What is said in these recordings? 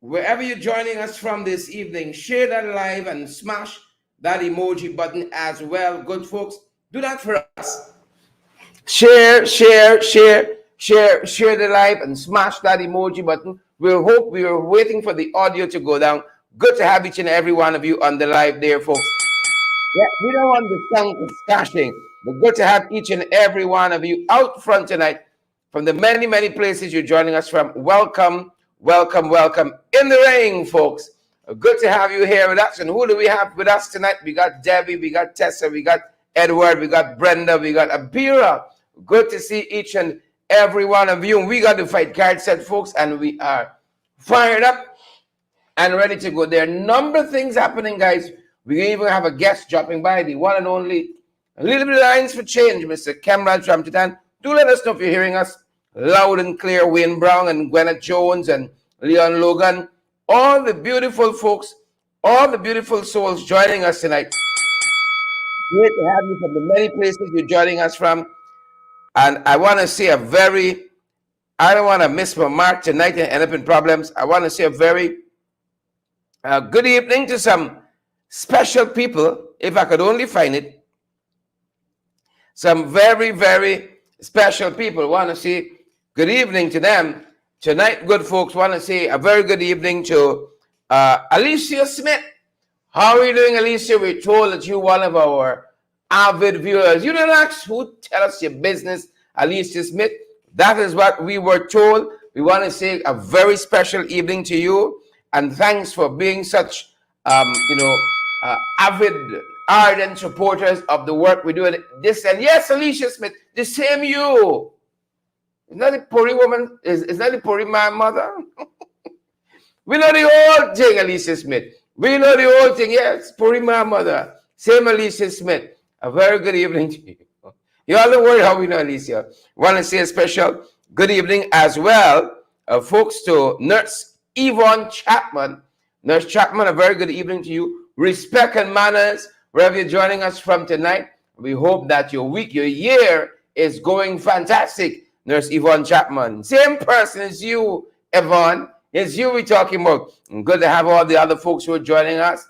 wherever you're joining us from this evening, share that live and smash that emoji button as well. Good folks, do that for us. Share, share the live and smash that emoji button. We are waiting for the audio to go down. Good to have each and every one of you on the live there, folks. Yeah, we don't want the sound splashing, but good to have each and every one of you out front tonight from the many, many places you're joining us from. Welcome, welcome, welcome in the ring, folks. Good to have you here with us. And who do we have with us tonight? We got Debbie, we got Tessa, we got Edward, we got Brenda, we got Abira. Good to see each and every one of you. We got the fight card set, folks, and we are fired up and ready to go. There are a number of things happening, guys. We even have a guest dropping by, the one and only, a little bit of lines for change, Mr. Khemraj Ramjatan. Do let us know if you're hearing us loud and clear. Wayne Brown and Guyana Jones and Leon Logan, all the beautiful folks, all the beautiful souls joining us tonight. Great to have you from the many places you're joining us from. And I want to say I don't want to miss my mark tonight and end up in problems. I want to say a very good evening to some special people, if I could only find it. Some very, very special people. Want to say good evening to them. Tonight, good folks, want to say a very good evening to Alicia Smith. How are you doing, Alicia? We're told that you're one of our avid viewers. You don't ask who tell us your business, Alicia Smith. That is what we were told. We want to say a very special evening to you. And thanks for being such, avid, ardent supporters of the work we do. This and yes, Alicia Smith, the same you. Is that the Puri woman? Is that the Puri man mother? We know the whole thing, Alicia Smith. We know the whole thing. Yes, Puri man mother. Same Alicia Smith. A very good evening to you. You all don't worry how we know Alicia. Want to say a special good evening as well, folks, to Nurse Yvonne Chapman. Nurse Chapman, a very good evening to you. Respect and manners, wherever you're joining us from tonight. We hope that your week, your year is going fantastic. Nurse Yvonne Chapman. Same person as you, Yvonne. It's you we're talking about. And good to have all the other folks who are joining us.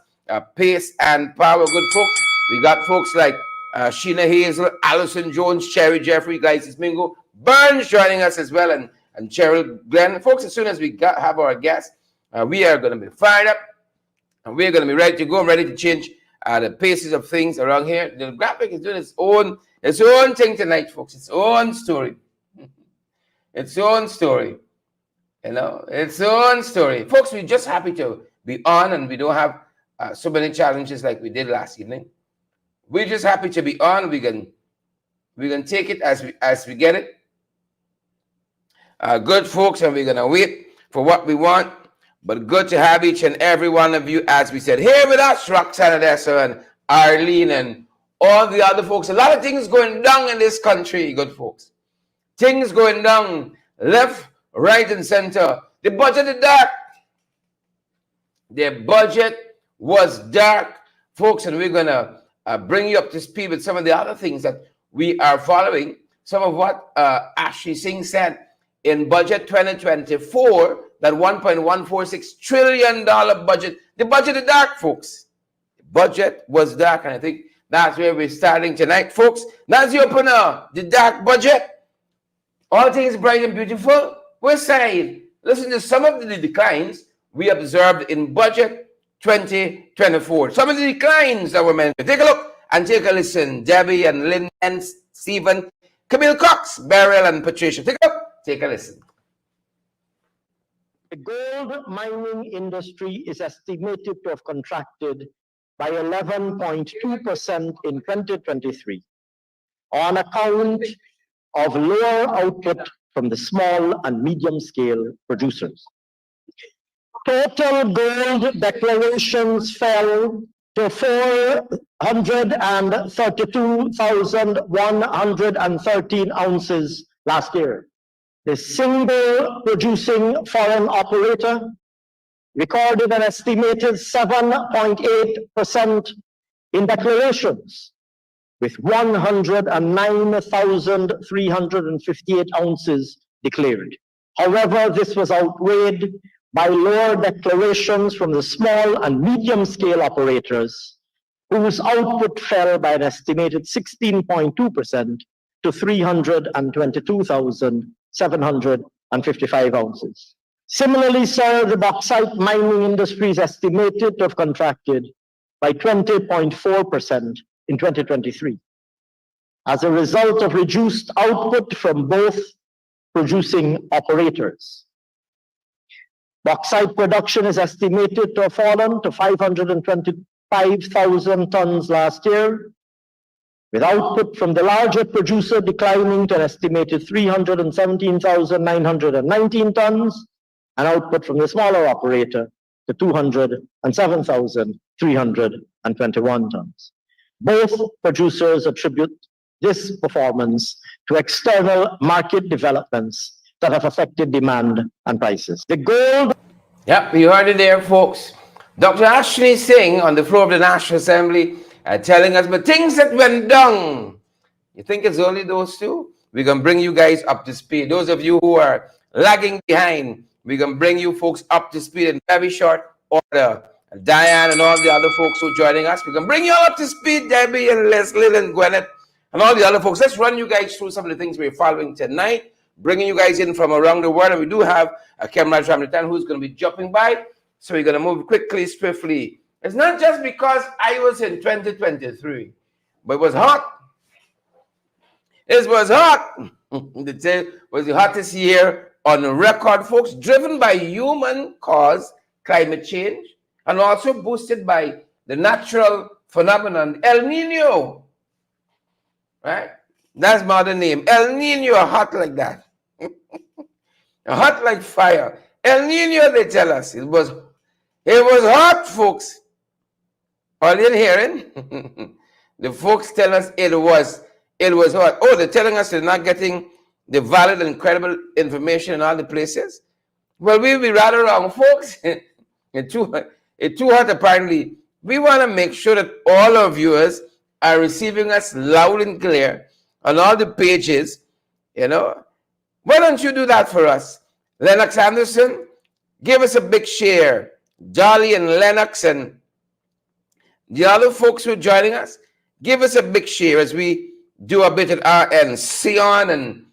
Pace and Power, good folks. We got folks like Sheena Hazel, Allison Jones, Cherry Jeffrey, Glycis Mingo, Burns joining us as well, and Cheryl Glenn. Folks, as soon as we have our guests, we are going to be fired up, and we're going to be ready to go and ready to change the paces of things around here. The graphic is doing its own thing tonight, folks. Its own story. Its own story. You know, its own story. Folks, we're just happy to be on, and we don't have so many challenges like we did last evening. We're just happy to be on. We can take it as we get it. Good folks, and we're gonna wait for what we want. But good to have each and every one of you, as we said, here with us, Roxanne Odessa and Arlene and all the other folks. A lot of things going down in this country, good folks. Things going down left, right, and center. The budget is dark. The budget was dark, folks, and we're gonna bring you up to speed with some of the other things that we are following. Some of what Ashni Singh said in budget 2024, that $1.146 trillion budget. The budget is dark, folks. The budget was dark, and I think that's where we're starting tonight, folks. That's the opener, the dark budget. All things bright and beautiful. We're saying, listen to some of the declines we observed in budget 2024. Some of the declines that were mentioned. Take a look and take a listen. Debbie and Lynn and Stephen, Camille Cox, Beryl and Patricia. Take a look, take a listen. The gold mining industry is estimated to have contracted by 11.2% in 2023 on account of lower output from the small and medium-scale producers. Total gold declarations fell to 432,113 ounces last year. The single producing foreign operator recorded an estimated 7.8% in declarations, with 109,358 ounces declared. However, this was outweighed by lower declarations from the small and medium-scale operators, whose output fell by an estimated 16.2% to 322,755 ounces. Similarly, sir, the bauxite mining industry is estimated to have contracted by 20.4% in 2023 as a result of reduced output from both producing operators. Bauxite production is estimated to have fallen to 525,000 tons last year, with output from the larger producer declining to an estimated 317,919 tons, and output from the smaller operator to 207,321 tons. Both producers attribute this performance to external market developments that have affected demand and prices. The gold... Yep, you heard it there, folks. Dr. Ashni Singh on the floor of the National Assembly telling us, but things that went down. You think it's only those two? We're going to bring you guys up to speed. Those of you who are lagging behind, we're going to bring you folks up to speed in very short order. Diane and all the other folks who are joining us, we're going to bring you all up to speed, Debbie and Leslie and Gwyneth and all the other folks. Let's run you guys through some of the things we're following tonight, bringing you guys in from around the world. And we do have a Khemraj Ramjatan who's going to be jumping by. So we're going to move quickly, swiftly. It's not just because I was in 2023, but it was hot. It was hot. It was the hottest year on record, folks, driven by human-caused climate change and also boosted by the natural phenomenon El Nino. Right? That's my other name. El Nino, hot like that. Hot like fire. El Nino, they tell us. It was hot, folks. Are you hearing? The folks tell us it was hot. Oh, they're telling us they're not getting the valid and credible information in all the places. Well, we'll be right around, folks. It's too hot, apparently. We want to make sure that all our viewers are receiving us loud and clear on all the pages, you know. Why don't you do that for us? Lennox Anderson, give us a big share. Jolly and Lennox and the other folks who are joining us, give us a big share as we do a bit at our end. Sion and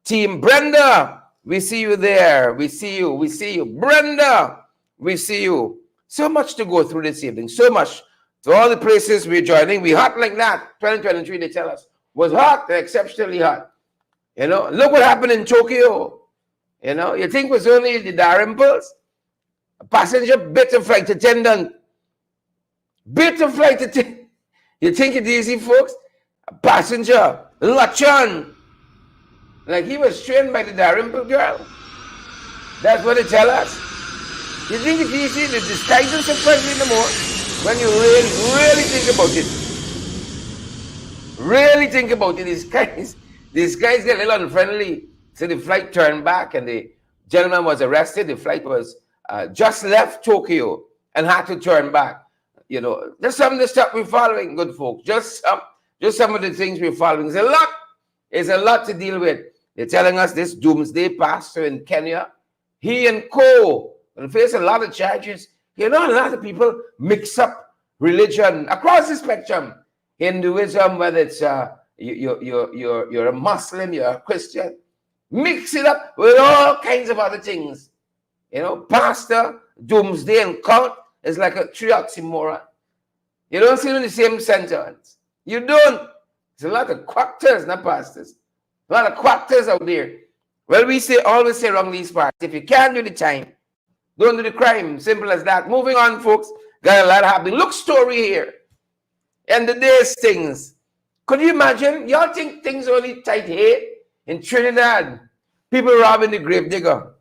Team Brenda, we see you there. We see you. We see you. Brenda, we see you. So much to go through this evening. So much. To all the places we're joining. We hot like that. 2023, they tell us, was hot, exceptionally hot. You know, look what happened in Tokyo. You know, you think it was only the Darimples? A passenger bit a flight attendant. Bit a flight attendant. You think it's easy, folks? A passenger, Lachan. Like he was trained by the Darimple girl. That's what they tell us. You think it's easy? The disguise is surprising no more when you really think about it. Really think about it. These guys get a little unfriendly. So the flight turned back and the gentleman was arrested. The flight was just left Tokyo and had to turn back. You know, just some of the stuff we're following, good folks. Just some of the things we're following. It's a lot. It's a lot to deal with. They're telling us this doomsday pastor in Kenya, he and co will face a lot of charges. You know, a lot of people mix up religion across the spectrum. Hinduism, whether it's you're a Muslim, you're a Christian, mix it up with all kinds of other things. You know, pastor, doomsday, and cult is like a trioxymoron. You don't see them in the same sentence. You don't. There's a lot of quactors, not pastors. A lot of quactors out there. Well, we always say around these parts, if you can't do the time, don't do the crime. Simple as that. Moving on, folks. Got a lot happening. Look, story here. And the day's things. Could you imagine? Y'all think things only tight here in Trinidad? People robbing the grave digger.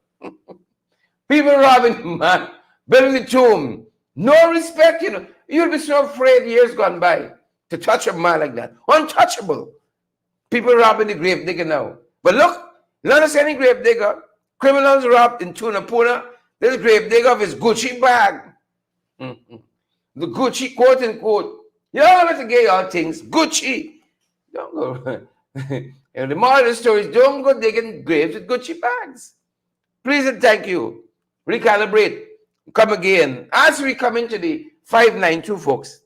People robbing, man. Building the tomb. No respect, you know. You'll be so afraid years gone by to touch a man like that. Untouchable. People robbing the grave digger now. But look, not just any grave digger. Criminals robbed in Tunapuna. This grave digger of his Gucci bag. The Gucci, quote unquote. You don't have to get all things. Gucci. Don't go. The moral of the story is don't go digging graves with Gucci bags. Please and thank you. recalibrate, come again. As we come into the 592, folks,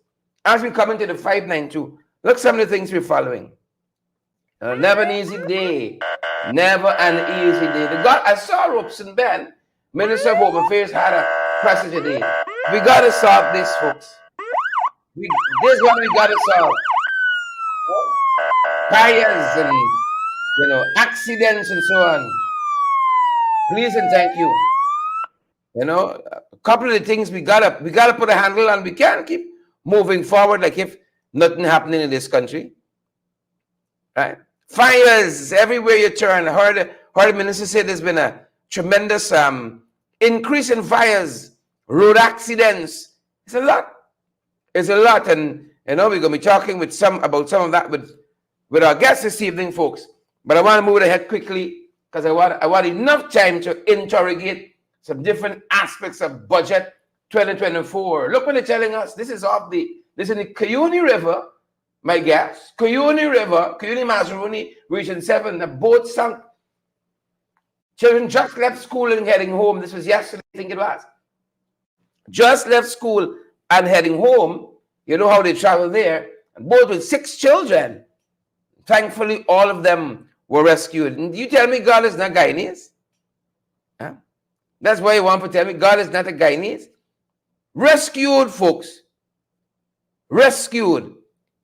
as we come into the 592, look some of the things we're following. Never an easy day. Never an easy day. I saw Robeson Ben, Minister of Home Affairs, had a pressage today. We got to solve this, folks. This is what we got to solve. Fires and accidents and so on. Please and thank you. A couple of the things we gotta put a handle on. We can't keep moving forward like if nothing happening in this country. Right? Fires everywhere you turn. I heard the minister say there's been a tremendous increase in fires, road accidents. It's a lot. It's a lot, and we're gonna be talking about some of that with our guests this evening, folks. But I want to move ahead quickly because I want enough time to interrogate some different aspects of budget 2024. Look what they're telling us. This is in the Cuyuni River, my guess. Cuyuni River, Cuyuni Mazaruni, Region 7, the boat sunk. Children just left school and heading home. This was yesterday, I think it was. Just left school and heading home. You know how they travel there. And both with 6 children. Thankfully, all of them were rescued. And you tell me God is not Guyanese? Huh? That's why you want to tell me God is not a Guyanese? Rescued, folks. Rescued.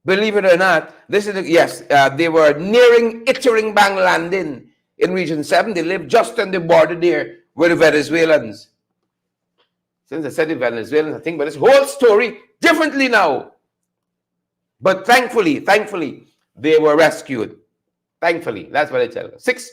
Believe it or not, they were nearing Ittering Bang Landing in Region 7. They live just on the border there with the Venezuelans. Since I said the Venezuelans, I think about this whole story differently now. But thankfully, they were rescued. Thankfully, that's what I tell you. Six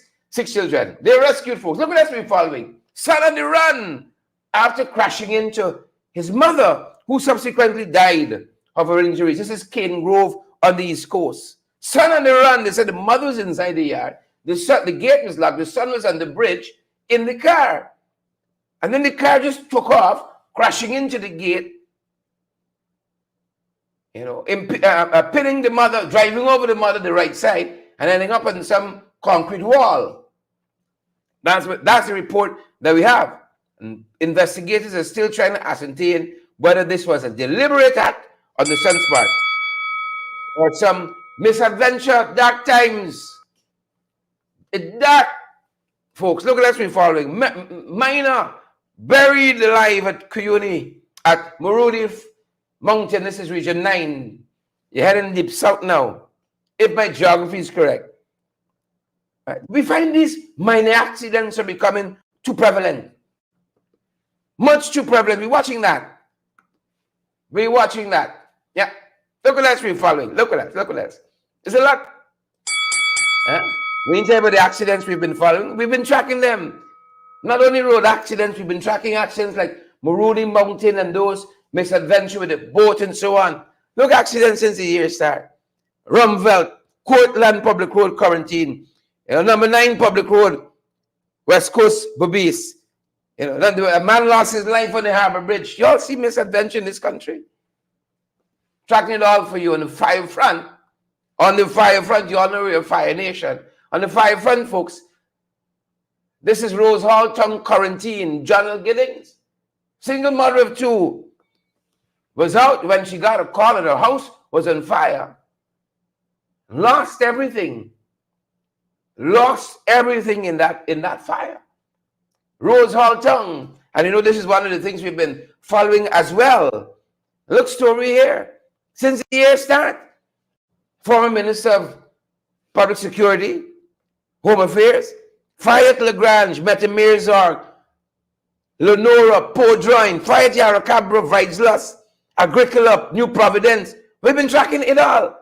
children. They were rescued, folks. Look at us we're following. Son on the run after crashing into his mother, who subsequently died of her injuries. This is Cane Grove on the East Coast. Son on the run. They said the mother was inside the yard. The gate was locked. The son was on the bridge in the car. And then the car just took off, crashing into the gate, pinning the mother, driving over the mother the right side, and ending up on some concrete wall. That's the report that we have. And investigators are still trying to ascertain whether this was a deliberate act on the son's part or some misadventure, dark times. Dark, folks. Look at us we're following. Minor buried alive at Cuyuni, at Marudi Mountain. This is Region 9. You're heading deep south now, if my geography is correct. Right. We find these minor accidents are becoming too prevalent. Much too prevalent. We're watching that. Yeah. Look at us we're following. Look at us. It's a lot. We ain't talking about the accidents we've been following. We've been tracking them. Not only road accidents, we've been tracking accidents like Marudi Mountain and those misadventure with the boat and so on. Look, accidents since the year start. Rumvelt, Courtland Public Road quarantine. Number 9 Public Road, West Coast Bobis. A man lost his life on the Harbor Bridge. You all see misadventure in this country? Tracking it all for you on the fire front. On the fire front, you all know we're a fire nation. On the fire front, folks, this is Rose Hall Tongue quarantine. Jonel Giddings, single mother of 2, was out when she got a call that her house was on fire. Lost everything. Lost everything in that fire. Rose Hall Tongue. And this is one of the things we've been following as well. Look, story here. Since the year start, former Minister of Public Security, Home Affairs, Fayette Lagrange, Metamirzorg, Lenora, Podroin, Fayette Yarracabra, Videslas, Agricola, New Providence. We've been tracking it all.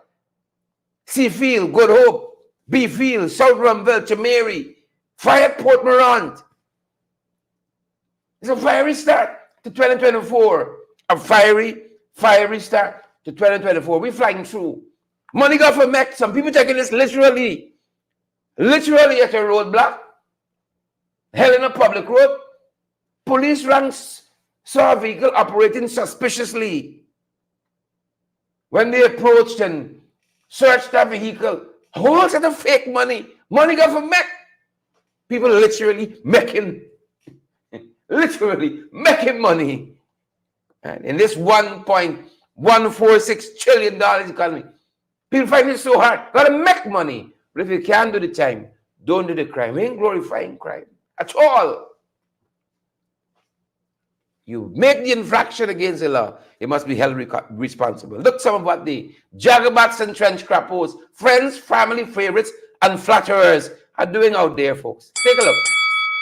Seafield, Good Hope, Beefield, South Rumville, Chameri, Fayette Port Morant. It's a fiery start to 2024. A fiery start to 2024. We're flying through. Money got for Mech. Some people taking this literally at a roadblock. Helena Public Road. Police ranks saw a vehicle operating suspiciously. When they approached and searched that vehicle, a whole set of fake money. Money got for Mech. People literally making literally making money. And in this $1.146 trillion economy, people find it so hard. Gotta make money. But if you can't do the time, don't do the crime. We ain't glorifying crime at all. You make the infraction against the law, you must be held responsible. Look some of what the jagabats and trench crappos, friends, family, favorites, and flatterers are doing out there, folks. Take a look.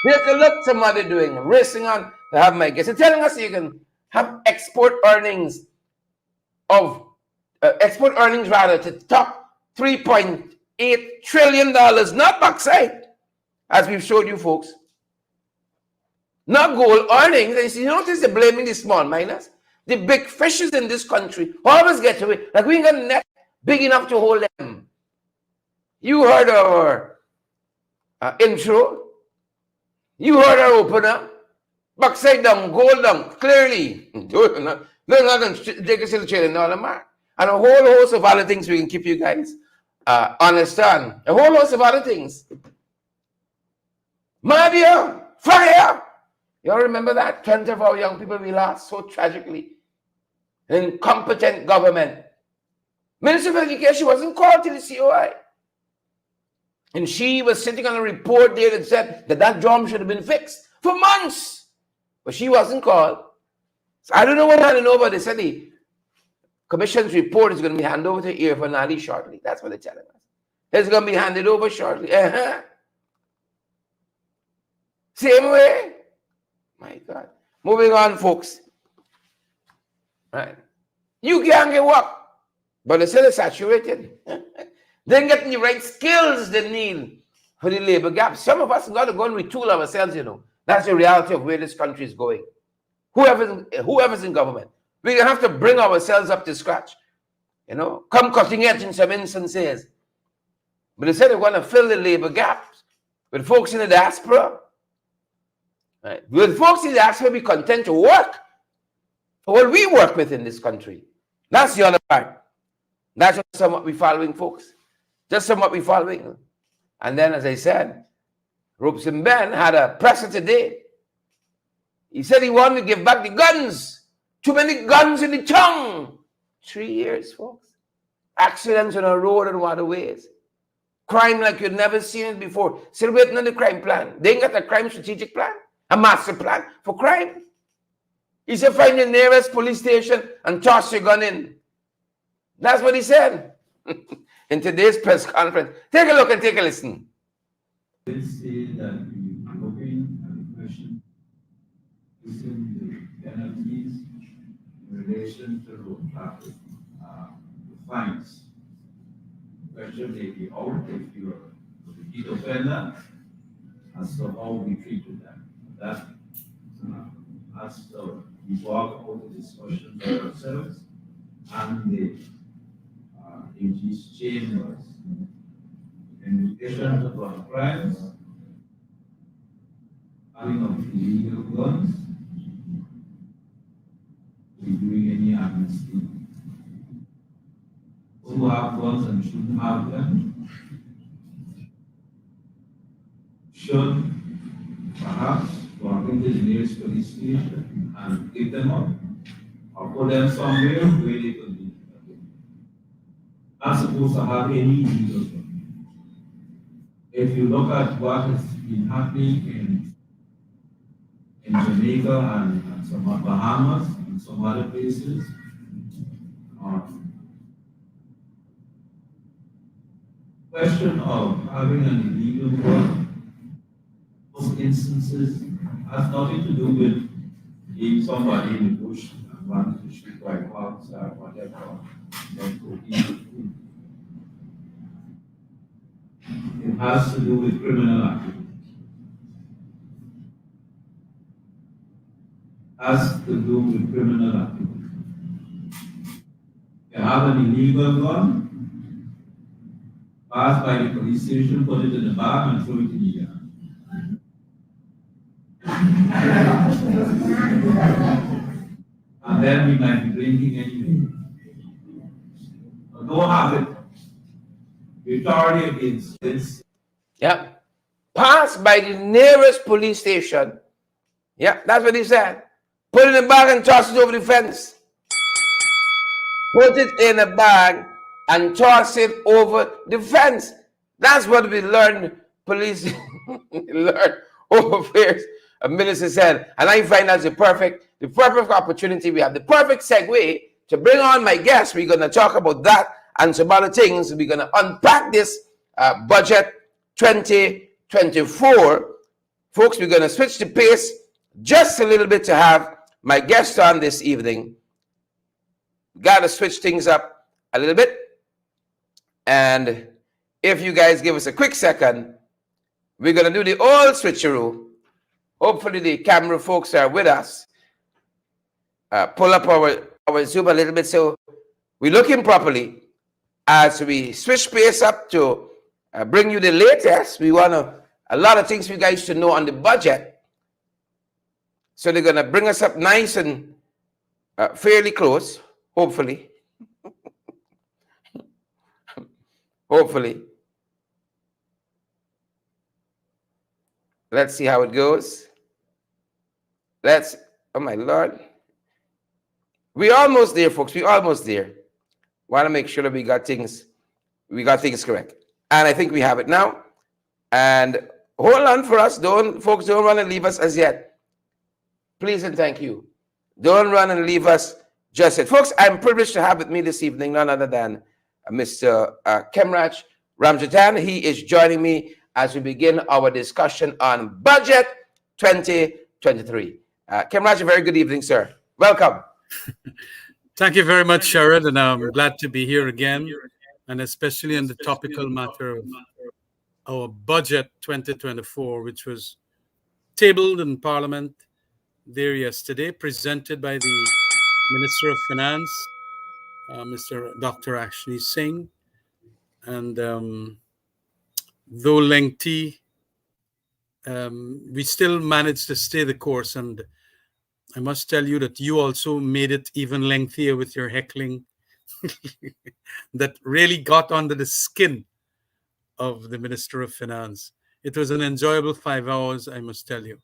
Take a look some what they're doing. Racing on to have my guests. They're telling us you can have export earnings rather to top $3.8 trillion, not bauxite, as we've showed you, folks. Not gold earnings. You notice they're blaming the small miners. The big fishes in this country always get away. Like we ain't got a net big enough to hold them. You heard our intro. You heard our opener. Bauxite down, gold down, clearly. They're not going to take us to the trailing all the mark. And a whole host of other things we can keep you guys understand. A whole host of other things. Mafia, fire. You all remember that? 20 of our young people we lost so tragically. Incompetent government. Minister of Education wasn't called to the COI. And she was sitting on a report there that said that drum should have been fixed for months. But she wasn't called. So I don't know what I know, but they said the commission's report is going to be handed over to Irfan Ali shortly. That's what they're telling us. It's going to be handed over shortly. Same way. My God. Moving on, folks. Right. You can't get work, but it's still saturated. They ain't getting the right skills they need for the labor gap. Some of us have got to go and retool ourselves, you know. That's the reality of where this country is going. Whoever's in government, we have to bring ourselves up to scratch. You know, come cutting edge in some instances. But they said they're going to fill the labor gaps with folks in the diaspora. Right. With folks in the diaspora be content to work for what we work with in this country. That's the other part. That's just somewhat we're following, folks. Just somewhat we're following. And then, as I said, Robeson Ben had a presser today. He said he wanted to give back the guns. Too many guns in the tongue. 3 years, folks. Accidents on the road and waterways. Crime like you've never seen it before. Still waiting on the crime plan. They ain't got a crime strategic plan. A master plan for crime. He said, find the nearest police station and toss your gun in. That's what he said in today's press conference. Take a look and take a listen. They say that we are looking at the question using the penalties in relation to road traffic, the fines. The question may be out if you are a repeat offender as to how we treated them. That has to evolve out the discussion for ourselves and the AG's chambers. In relation to our crimes, having of illegal guns, doing any amnesty. Those who have guns and shouldn't have them should perhaps walk into the nearest police station and pick them up or put them somewhere where they could be. Not supposed to have any illegal guns. If you look at what has been happening in Jamaica and some Bahamas and some other places, question of having an illegal gun, those instances has nothing to do with being somebody in the bush and wanting to shoot white hogs or whatever. It has to do with criminal activity. Has to do with criminal activity. You have an illegal gun, pass by the police station, put it in the bag and throw it in the yard. And then we might be drinking anyway. But don't have it. The authority against this. Yeah. Pass by the nearest police station Yeah, that's what he said. Put it in a bag and toss it over the fence. Put it in a bag and toss it over the fence. That's what we learned, police learned over affairs. A minister said, and I find that's the perfect opportunity. We have the perfect segue to bring on my guest. We're going to talk about that and some other things. We're going to unpack this budget 2024. Folks, we're going to switch the pace just a little bit to have my guest on this evening. Got to switch things up a little bit. And if you guys give us a quick second, we're going to do the old switcheroo. Hopefully the camera folks are with us. Pull up our Zoom a little bit so we're looking properly as we switch pace up to bring you the latest. We want a lot of things for you guys to know on the budget. So they're going to bring us up nice and fairly close, hopefully. Hopefully. Let's see how it goes. Oh my Lord. We're almost there, folks. We're almost there. Want to make sure that we got things correct. And I think we have it now. And hold on for us. Folks, don't run and leave us as yet. Please and thank you. Don't run and leave us just yet. Folks, I'm privileged to have with me this evening none other than Mr. Khemraj Ramjatan. He is joining me as we begin our discussion on budget 2023. Khemraj, a very good evening, sir. Welcome. Thank you very much, Sharad, and I'm glad to be here again, and especially on the topical matter of our budget 2024, which was tabled in Parliament there yesterday, presented by the Minister of Finance, Mr. Dr. Ashni Singh, and though lengthy, we still managed to stay the course, and I must tell you that you also made it even lengthier with your heckling that really got under the skin of the Minister of Finance. It was an enjoyable 5 hours, I must tell you.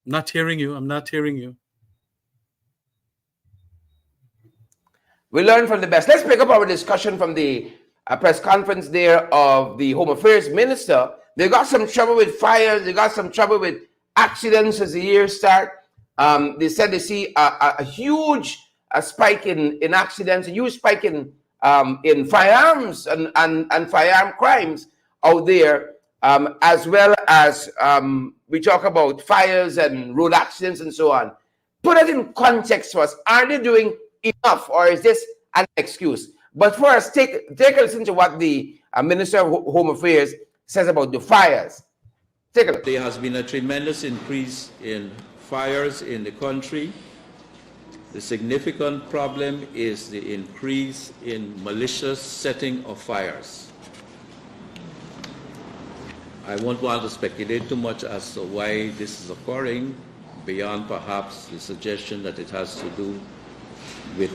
Not hearing you. I'm not hearing you. We learn from the best. Let's pick up our discussion from the press conference there of the Home Affairs Minister. They got some trouble with fires. They got some trouble with accidents as the year start. They said they see a huge spike in accidents, a huge spike in firearms and firearm crimes out there, as well as we talk about fires and road accidents and so on. Put it in context for us. Are they doing enough, or is this an excuse? But first, take a listen to what the Minister of Home Affairs says about the fires. Take a look. There has been a tremendous increase in fires in the country. The significant problem is the increase in malicious setting of fires. I won't want to speculate too much as to why this is occurring, beyond perhaps the suggestion that it has to do with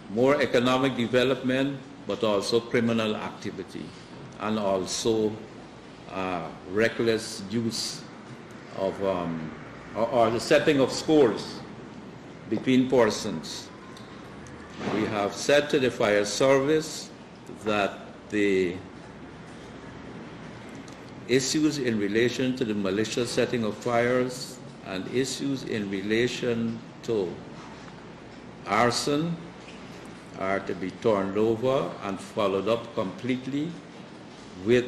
more economic development, but also criminal activity, and also reckless use of or the setting of scores between persons. We have said to the fire service that the issues in relation to the malicious setting of fires and issues in relation to arson are to be turned over and followed up completely with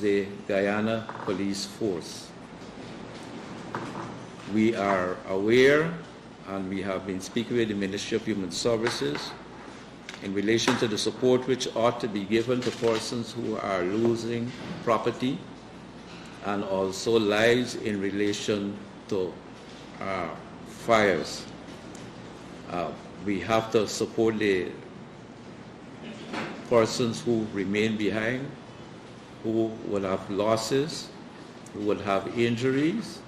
the Guyana police force. We are aware, and we have been speaking with the Ministry of Human Services in relation to the support which ought to be given to persons who are losing property and also lives in relation to fires. We have to support the persons who remain behind, who will have losses, who will have injuries,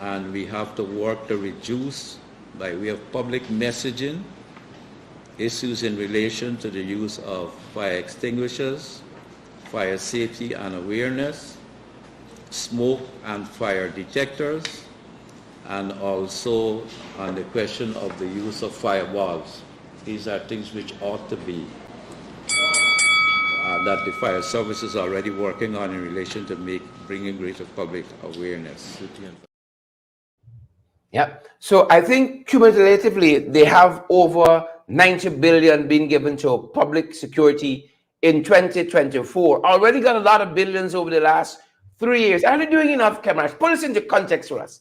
and we have to work to reduce, by way of public messaging, issues in relation to the use of fire extinguishers, fire safety and awareness, smoke and fire detectors, and also on the question of the use of fireballs. These are things which ought to be that the fire service is already working on in relation to bringing greater public awareness. Yeah. So I think cumulatively they have over 90 billion being given to public security in 2024. Already got a lot of billions over the last 3 years. Are they doing enough, Khemraj? Put this into context for us.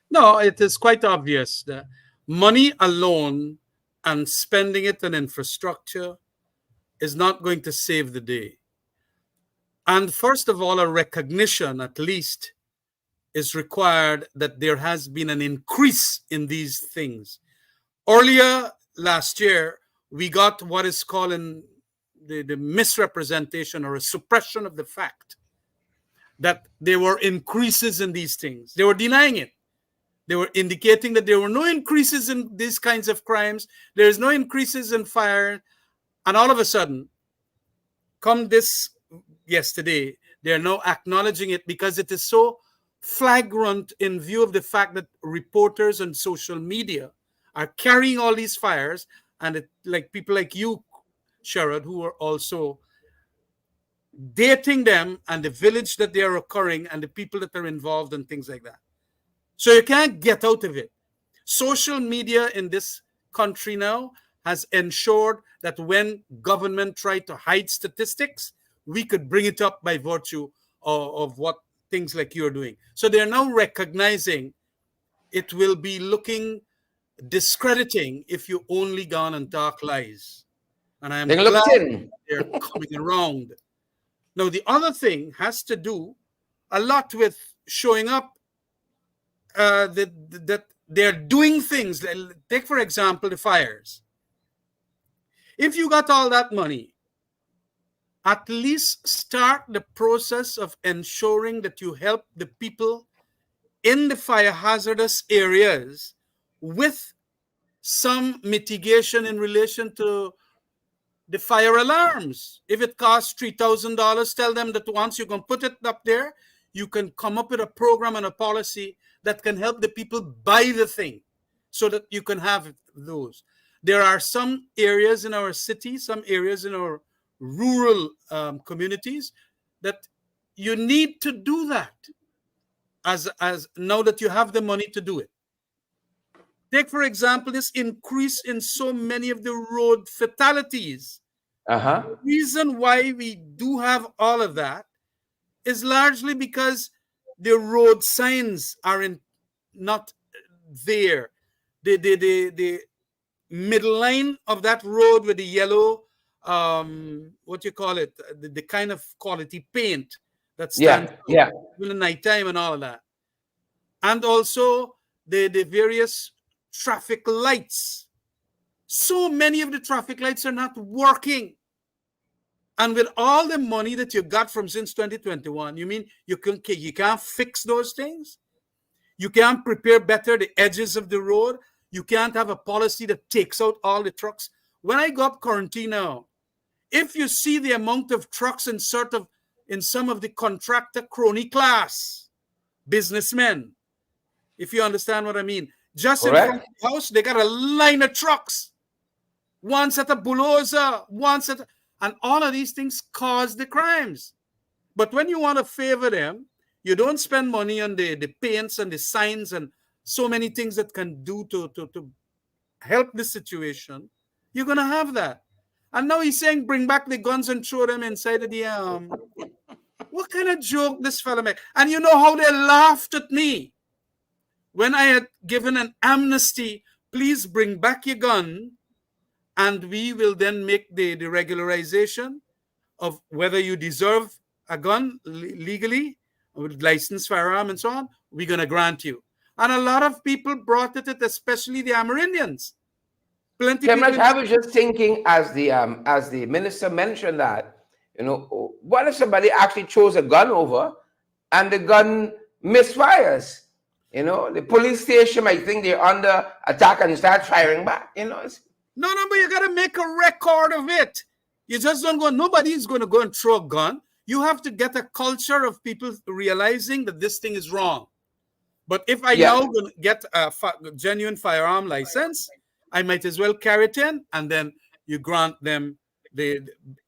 No, it is quite obvious that money alone and spending it on infrastructure is not going to save the day. And first of all, a recognition, at least, is required that there has been an increase in these things. Earlier last year, we got what is called the misrepresentation or a suppression of the fact that there were increases in these things. They were denying it. They were indicating that there were no increases in these kinds of crimes. There is no increases in fire. And all of a sudden, come this yesterday, they're now acknowledging it because it is so flagrant in view of the fact that reporters on social media are carrying all these fires, and like people like you, Sherrod, who are also dating them and the village that they are occurring and the people that are involved and things like that. So you can't get out of it. Social media in this country now has ensured that when government tried to hide statistics, we could bring it up by virtue of what things like you're doing. So they're now recognizing it will be looking discrediting if you only gone and talk lies. And I am glad they're coming around. Now, the other thing has to do a lot with showing up that they're doing things. Take, for example, the fires. If you got all that money, at least start the process of ensuring that you help the people in the fire hazardous areas with some mitigation in relation to the fire alarms. If it costs $3,000, tell them that once you can put it up there, you can come up with a program and a policy that can help the people buy the thing so that you can have those. There are some areas in our city, some areas in our rural communities that you need to do that as now that you have the money to do it. Take, for example, this increase in so many of the road fatalities. The reason why we do have all of that is largely because the road signs are not there. The middle line of that road with the yellow, what you call it, the kind of quality paint that stands out in the nighttime and all of that. And also the various traffic lights. So many of the traffic lights are not working. And with all the money that you got from since 2021, you mean you can't fix those things? You can't prepare better the edges of the road? You can't have a policy that takes out all the trucks? When I go up quarantine now, if you see the amount of trucks in some of the contractor crony class businessmen, if you understand what I mean, just in front of the house, they got a line of trucks. Once at a bulldozer, and all of these things cause the crimes. But when you want to favor them, you don't spend money on the paints and the signs and so many things that can do to help the situation. You're going to have that. And now he's saying, bring back the guns and throw them inside of the What kind of joke this fella made? And you know how they laughed at me when I had given an amnesty. Please bring back your gun, and we will then make the regularization of whether you deserve a gun legally, with licensed firearm and so on. We're going to grant you. And a lot of people brought it, especially the Amerindians. Plenty of people. I was just thinking as the minister mentioned that, what if somebody actually throws a gun over and the gun misfires? The police station might think they're under attack and start firing back. No, but you got to make a record of it. You just don't go, nobody's going to go and throw a gun. You have to get a culture of people realizing that this thing is wrong. But if I Yeah. now get a genuine firearm license, I might as well carry it in, and then you grant them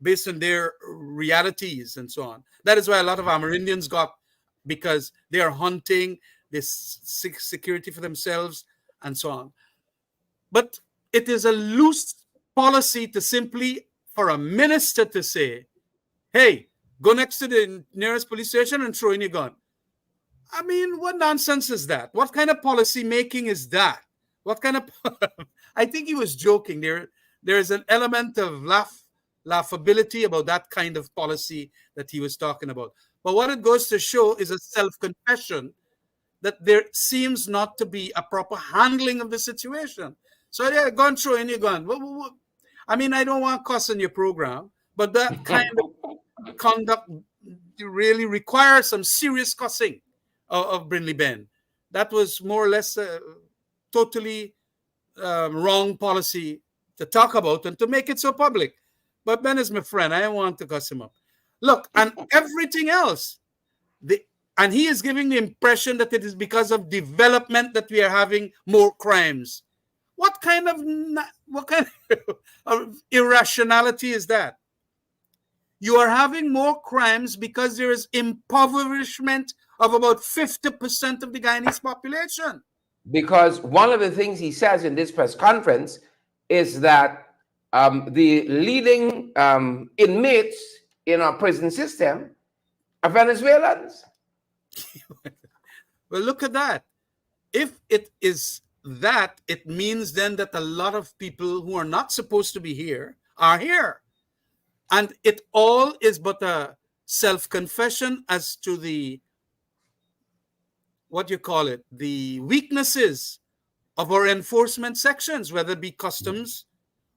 based on their realities and so on. That is why a lot of Amerindians got, because they are hunting, this security for themselves and so on. But it is a loose policy to simply, for a minister to say, hey, go next to the nearest police station and throw in your gun. I mean, what nonsense is that? What kind of policy making is that? What kind of... I think he was joking. There is an element of laughability about that kind of policy that he was talking about. But what it goes to show is a self-confession that there seems not to be a proper handling of the situation. So yeah, go and throw in your gun. I mean, I don't want cuss in your program, but that kind of conduct really requires some serious cussing of Brindley Ben. That was more or less totally wrong policy to talk about and to make it so public. But Ben is my friend. I don't want to cuss him up. Look, and everything else, and he is giving the impression that it is because of development that we are having more crimes. What kind of irrationality is that? You are having more crimes because there is impoverishment of about 50% of the Guyanese population. Because one of the things he says in this press conference is that the leading inmates in our prison system are Venezuelans. Well, look at that. If it is that, it means then that a lot of people who are not supposed to be here are here. And it all is but a self-confession as to the, what you call it, the weaknesses of our enforcement sections, whether it be customs,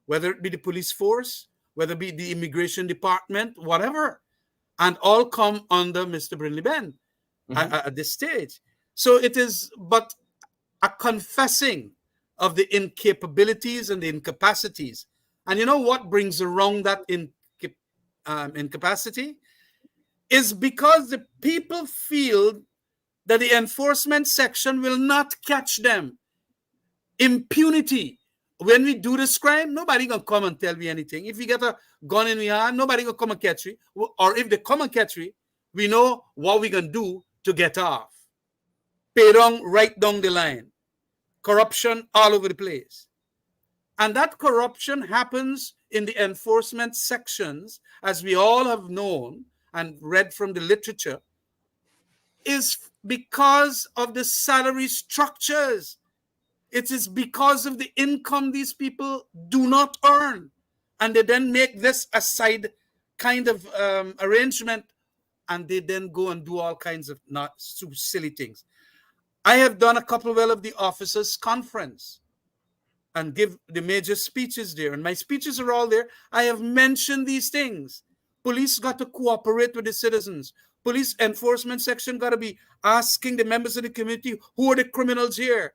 whether it be the police force, whether it be the immigration department, whatever. And all come under Mr. Brindley Ben at this stage. So it is but a confessing of the incapabilities and the incapacities. And you know what brings around that incapacity? Is because the people feel that the enforcement section will not catch them. Impunity. When we do this crime, nobody gonna come and tell me anything. If we get a gun in the hand, nobody gonna come and catch me. Or if they come and catch me, we know what we gonna do to get off. Pay down right down the line. Corruption all over the place. And that corruption happens in the enforcement sections, as we all have known and read from the literature, is because of the salary structures. It is because of the income these people do not earn. And they then make this a side kind of arrangement, and they then go and do all kinds of not so silly things. I have done a couple of the officers' conference and give the major speeches there. And my speeches are all there. I have mentioned these things. Police got to cooperate with the citizens. Police enforcement section got to be asking the members of the community, who are the criminals here?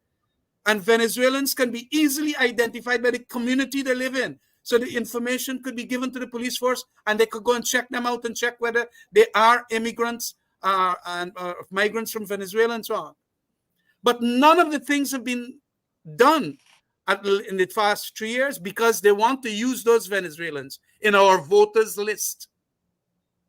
And Venezuelans can be easily identified by the community they live in. So the information could be given to the police force, and they could go and check them out and check whether they are immigrants and migrants from Venezuela and so on. But none of the things have been done in the past 3 years because they want to use those Venezuelans in our voters list.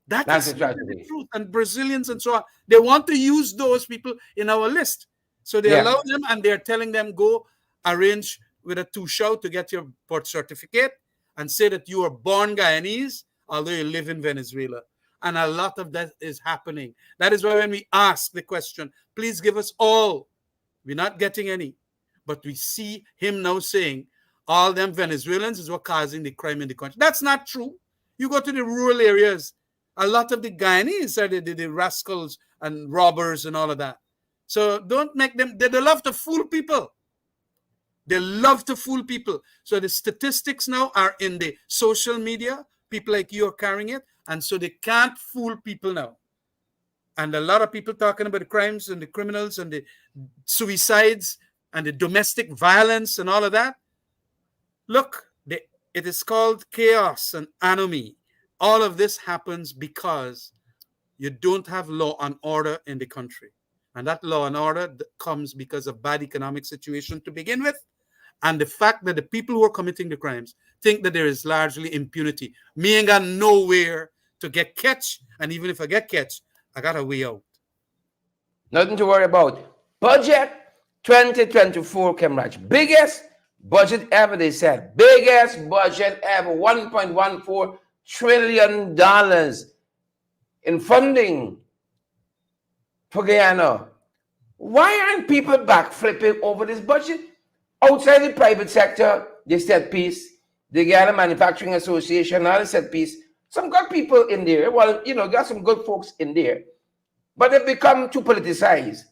That's the truth. And Brazilians and so on, they want to use those people in our list. So they allow them, and they're telling them, go arrange with a two-show to get your birth certificate and say that you are born Guyanese, although you live in Venezuela. And a lot of that is happening. That is why when we ask the question, please give us all, we're not getting any. But we see him now saying all them Venezuelans is what causing the crime in the country. That's not true. You go to the rural areas, a lot of the Guyanese are the rascals and robbers and all of that. So don't make them, they love to fool people. They love to fool people. So the statistics now are in the social media. People like you are carrying it. And so they can't fool people now. And a lot of people talking about the crimes and the criminals and the suicides and the domestic violence and all of that. Look, it is called chaos and anomie. All of this happens because you don't have law and order in the country. And that law and order comes because of bad economic situation to begin with, and the fact that the people who are committing the crimes think that there is largely impunity. Me ain't got nowhere to get catch, and even if I get catch, I got a way out. Nothing to worry about. Budget 2024, Khemraj. Biggest budget ever, they said. Biggest budget ever. $1.14 trillion in funding for Guyana. Why aren't people backflipping over this budget? Outside the private sector, they said peace. The Guyana Manufacturing Association, now they said peace. Some good people in there. Well, got some good folks in there. But they've become too politicized.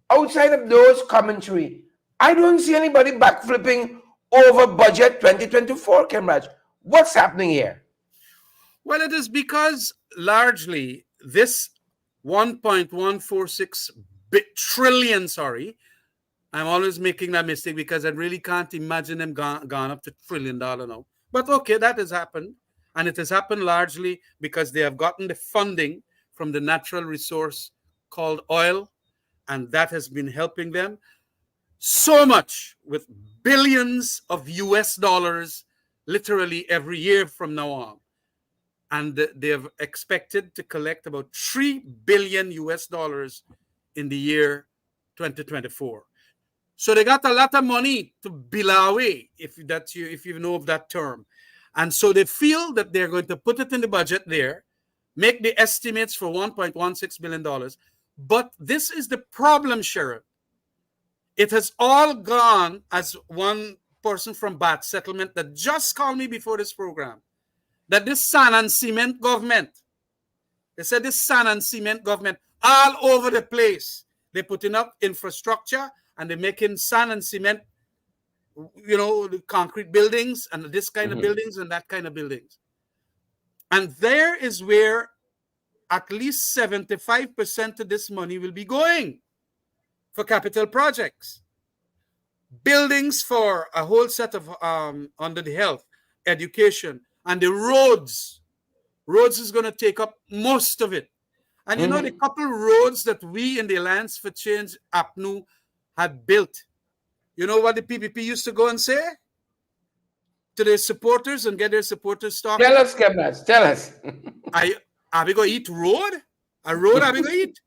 Outside of those commentary, I don't see anybody backflipping over budget 2024, Khemraj. What's happening here? Well, it is because largely this 1.146 trillion, I'm always making that mistake because I really can't imagine them gone up to $1 trillion now. But okay, that has happened. And it has happened largely because they have gotten the funding from the natural resource called oil. And that has been helping them so much, with billions of US dollars literally every year from now on. And they have expected to collect about $3 billion US dollars in the year 2024. So they got a lot of money to bill away, if you know of that term. And so they feel that they're going to put it in the budget there, make the estimates for $1.16 billion. But this is the problem, Sheriff. It has all gone, as one person from Bat Settlement that just called me before this program, that this sand and cement government, they said this sand and cement government all over the place. They're putting up infrastructure and they're making sand and cement, the concrete buildings and this kind of buildings and that kind of buildings. And there is where at least 75% of this money will be going for capital projects. Buildings for a whole set of, under the health, education, and the roads. Roads is going to take up most of it. And the couple roads that we in the Alliance for Change, APNU, had built. You know what the PPP used to go and say to their supporters and get their supporters talking? Tell us, Khemraj, tell us. Are we going to eat road? A road are we going to eat?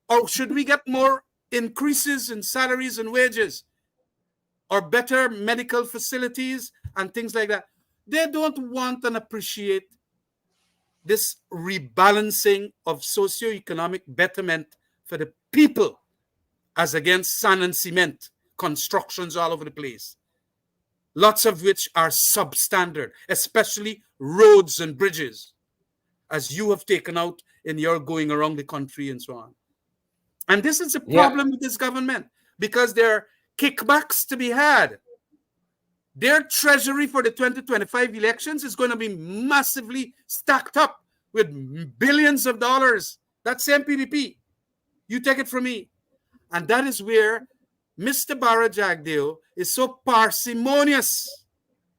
Or should we get more increases in salaries and wages? Or better medical facilities and things like that? They don't want and appreciate this rebalancing of socioeconomic betterment for the people as against sand and cement constructions all over the place. Lots of which are substandard, especially roads and bridges, as you have taken out in your going around the country and so on. And this is a problem with this government because there are kickbacks to be had. Their treasury for the 2025 elections is going to be massively stacked up with billions of dollars. That's MPDP. You take it from me. And that is where Mr. Barra Jagdeo is so parsimonious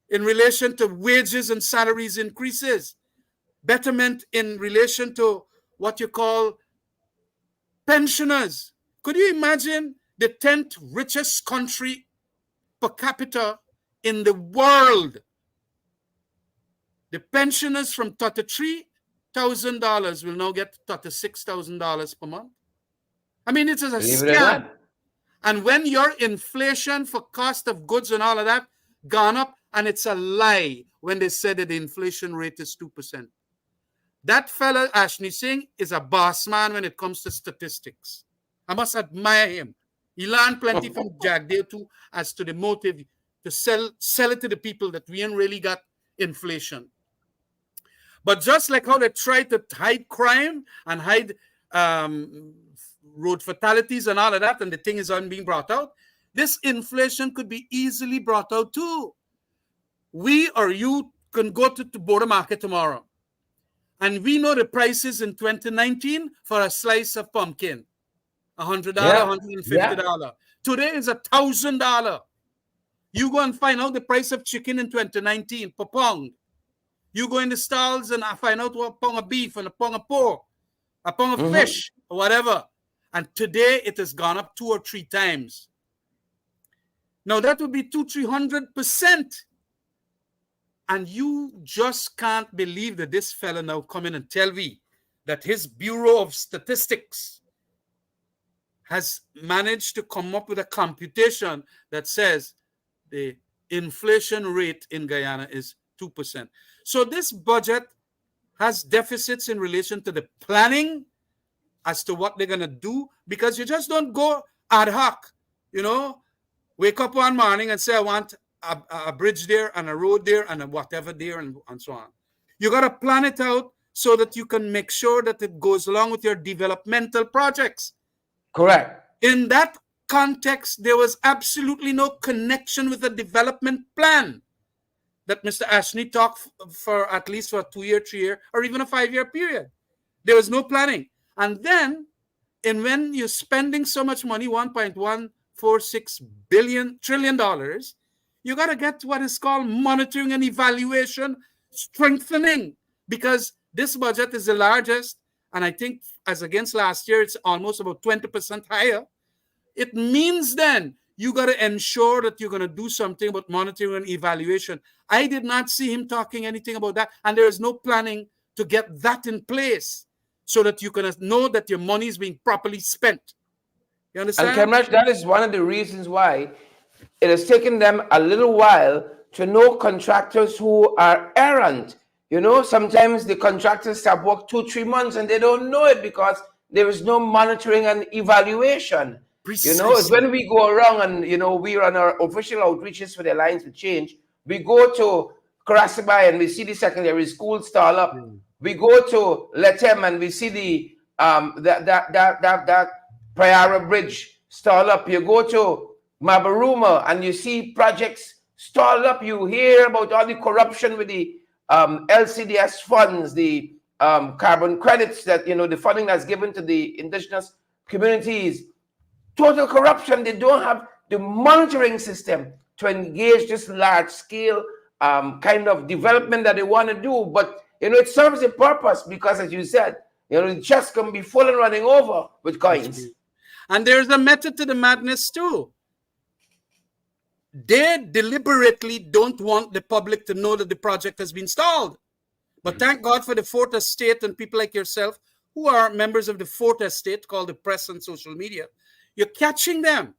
in relation to wages and salaries increases, betterment in relation to what you call pensioners. Could you imagine the 10th richest country per capita in the world? The pensioners from $33,000 will now get $36,000 per month. I mean, it is a scam. And when your inflation for cost of goods and all of that gone up, and it's a lie when they said that the inflation rate is 2%. That fella, Ashni Singh, is a boss man when it comes to statistics. I must admire him. He learned plenty from Jagdeo too as to the motive to sell it to the people that we ain't really got inflation. But just like how they try to hide crime and hide road fatalities and all of that, and the thing is on being brought out, this inflation could be easily brought out too. We or you can go to the border market tomorrow, and we know the prices in 2019 for a slice of pumpkin. $100, $150. Today is $1,000. You go and find out the price of chicken in 2019 per pound. You go in the stalls and find out what pound of beef and a pound of pork. a pound of fish, or whatever. And today it has gone up 2 or 3 times. Now that would be 200-300%. And you just can't believe that this fella now come in and tell me that his Bureau of Statistics has managed to come up with a computation that says the inflation rate in Guyana is 2%. So this budget has deficits in relation to the planning as to what they're going to do, because you just don't go ad hoc, wake up one morning and say, I want a bridge there and a road there and a whatever there and so on. You got to plan it out so that you can make sure that it goes along with your developmental projects. Correct. In that context, there was absolutely no connection with the development plan that Mr. Ashni talked for at least for a 2-year, 3-year, or even a 5-year period. There was no planning. And then, when you're spending so much money, $1.146 trillion, you got to get what is called monitoring and evaluation strengthening, because this budget is the largest, and I think as against last year, it's almost about 20% higher. It means then you got to ensure that you're going to do something about monitoring and evaluation. I did not see him talking anything about that, and there is no planning to get that in place so that you can know that your money is being properly spent. You understand? And Khemraj, that is one of the reasons why it has taken them a little while to know contractors who are errant. Sometimes the contractors have worked 2-3 months and they don't know it because there is no monitoring and evaluation. Precisely. It's when we go around and, we run our official outreaches for the Alliance for Change. We go to Karasibai and we see the secondary school stall up. We go to Letem and we see the that Prayara Bridge stall up. You go to Mabaruma and you see projects stall up. You hear about all the corruption with the LCDS funds, the carbon credits that, the funding that's given to the indigenous communities. Total corruption. They don't have the monitoring system to engage this large scale kind of development that they want to do. But, it serves a purpose because, as you said, the chest can be full and running over with coins. And there's a method to the madness too. They deliberately don't want the public to know that the project has been stalled. But thank God for the Fourth Estate and people like yourself who are members of the Fourth Estate, called the press and social media. You're catching them.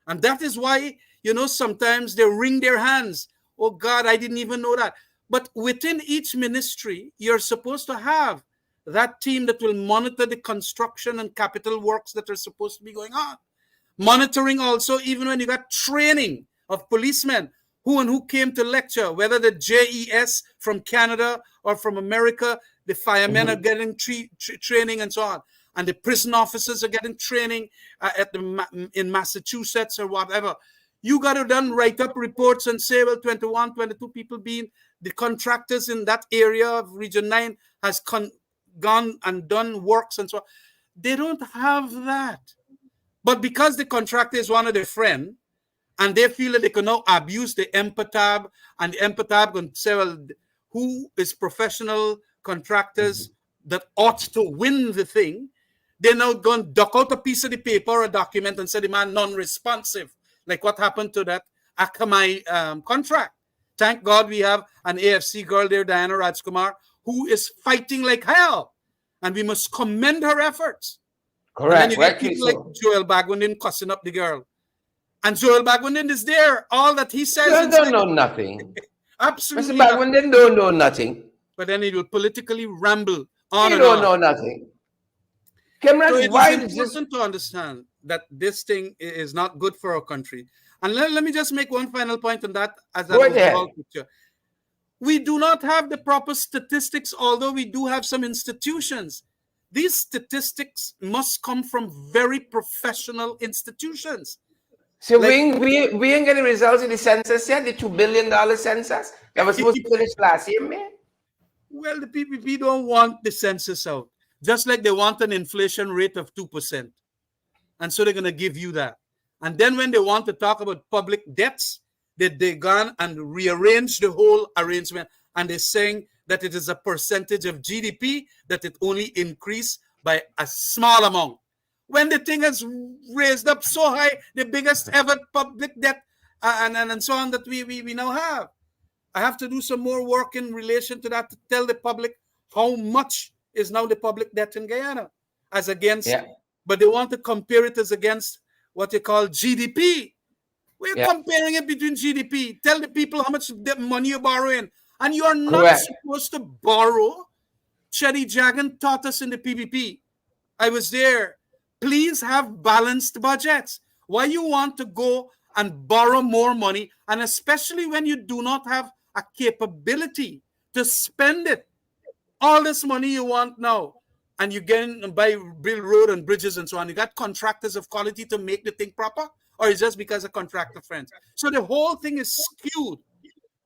And that is why, sometimes they wring their hands. Oh God, I didn't even know that. But within each ministry, you're supposed to have that team that will monitor the construction and capital works that are supposed to be going on. Monitoring also, even when you got training of policemen, who came to lecture, whether the JES from Canada or from America, the firemen are getting training and so on. And the prison officers are getting training in Massachusetts or whatever. You got to then write up reports and say, well, 21, 22 people being the contractors in that area of Region 9 has gone and done works and so on. They don't have that. But because the contractor is one of their friends, and they feel that they can now abuse the empatab, and the empatab can say, well, who is professional contractors that ought to win the thing, they're now going to duck out a piece of the paper or a document and say the man non-responsive, like what happened to that Akamai contract. Thank God we have an AFC girl there, Diana Rajkumar, who is fighting like hell, and we must commend her efforts. Correct. And then you get people like Joel Bagwandin cussing up the girl. And Joel Bagwandin is there. All that he says... You don't know nothing. Absolutely. Mr. Bagwandin don't know nothing. But then he will politically ramble on You and don't on. know nothing. Khemraj, So it why is is this? important to understand that this thing is not good for our country. And let me just make one final point on that as an overall picture. We do not have the proper statistics, although we do have some institutions. These statistics must come from very professional institutions. So we ain't getting results in the census yet, the $2 billion census that was supposed to finish last year, man. Well, the PPP don't want the census out, just like they want an inflation rate of 2%. And so they're going to give you that. And then when they want to talk about public debts, they gone and rearrange the whole arrangement. And they're saying that it is a percentage of GDP, that it only increased by a small amount. When the thing has raised up so high, the biggest ever public debt and so on that we now have. I have to do some more work in relation to that to tell the public how much is now the public debt in Guyana as against, but they want to compare it as against what you call GDP. We're comparing it between GDP. Tell the people how much money you're borrowing. And you are not supposed to borrow. Chedi Jagan taught us in the PPP. I was there. Please have balanced budgets. Why you want to go and borrow more money, and especially when you do not have a capability to spend it. All this money you want now, and you get in and build road and bridges and so on. You got contractors of quality to make the thing proper, or it's just because of contractor friends. So the whole thing is skewed,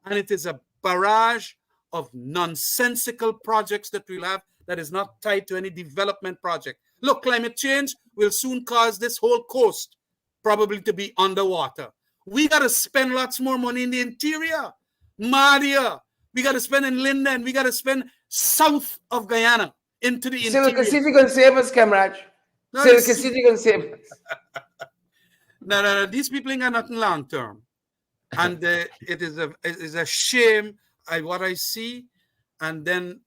and it is a barrage of nonsensical projects that we'll have that is not tied to any development project. Look, climate change will soon cause this whole coast probably to be underwater. We got to spend lots more money in the interior. Madia, we got to spend in Linden. We got to spend south of Guyana into the interior. Silver City can save us, Khemraj. Silver City can save us. No. These people ain't got nothing long term. And it is a shame what I see. And then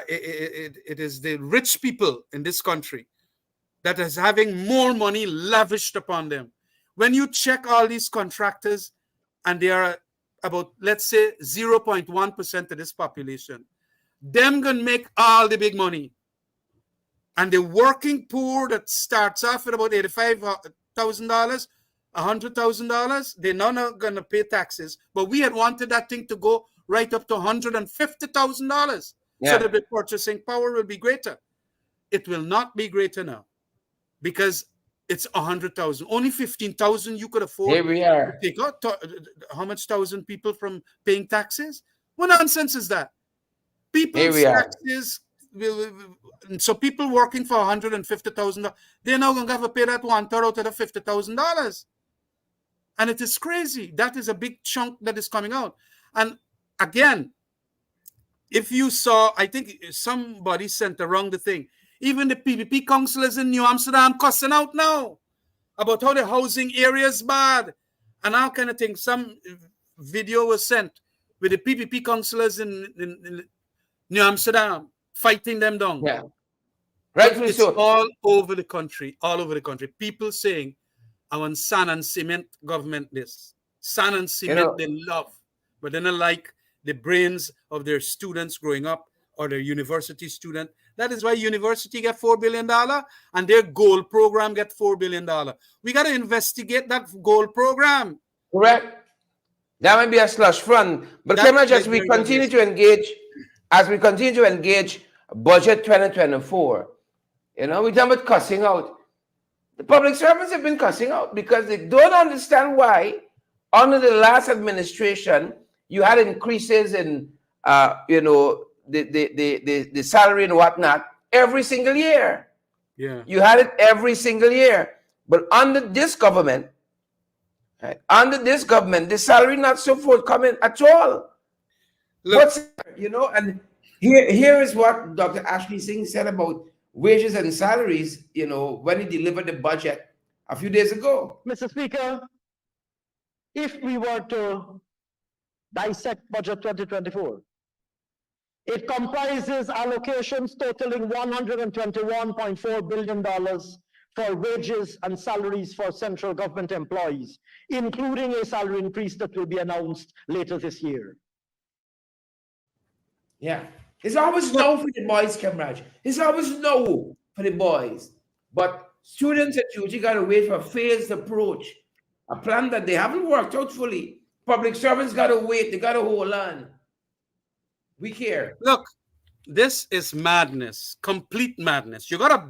it is the rich people in this country that is having more money lavished upon them. When you check all these contractors, and they are about, let's say, 0.1% of this population, them gonna make all the big money. And the working poor that starts off at about $85,000, $100,000, they're not gonna pay taxes. But we had wanted that thing to go right up to $150,000 so that the purchasing power will be greater. It will not be greater now because it's 100,000. Only 15,000 you could afford. Here we are. To take out how much thousand people from paying taxes? What nonsense is that? People's taxes so people working for $150,000, they're now going to have to pay that 1/3 out of the $50,000. And it is crazy. That is a big chunk that is coming out. And again, if you saw, I think somebody sent around the thing, even the PPP councillors in New Amsterdam cussing out now about how the housing area is bad and all kind of things. Some video was sent with the PPP councillors in New Amsterdam fighting them down. Yeah, rightfully it's so. all over the country, all over the country. People saying, I want sand and cement government this. Sand and cement they love, but they don't like the brains of their students growing up or their university student. That is why university get $4 billion and their gold program get $4 billion. We got to investigate that gold program. Correct. That might be a slush fund. But Khemraj, as we continue to engage budget 2024, we're talking about cussing out. The public servants have been cussing out because they don't understand why under the last administration you had increases in the salary and whatnot every single year. Yeah, you had it every single year. But under this government, the salary not so forthcoming at all. look, And here is what Dr. Ashni Singh said about wages and salaries, when he delivered the budget a few days ago. Mr. Speaker, if we were to dissect budget 2024, it comprises allocations totaling $121.4 billion for wages and salaries for central government employees, including a salary increase that will be announced later this year. Yeah. It's always no for the boys, Khemraj. It's always no for the boys. But students at UT got to wait for a phased approach, a plan that they haven't worked out fully. Public servants got to wait. They got to hold on. We care. Look, this is madness, complete madness. You got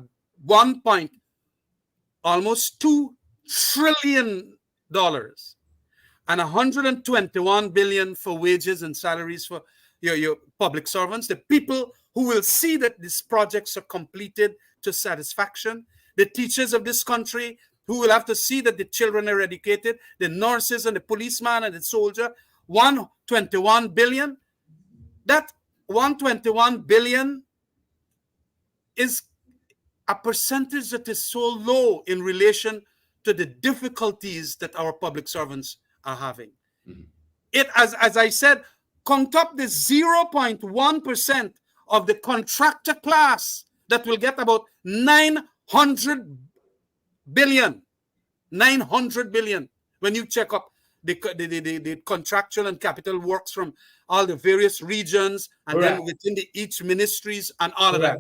almost $2 trillion and $121 billion for wages and salaries for your public servants, the people who will see that these projects are completed to satisfaction, the teachers of this country who will have to see that the children are educated, the nurses and the policeman and the soldier. 121 billion. That 121 billion is a percentage that is so low in relation to the difficulties that our public servants are having. It, as I said, count up the 0.1% of the contractor class that will get about 900 billion. 900 billion. When you check up the contractual and capital works from all the various regions and then within each ministries and all of that.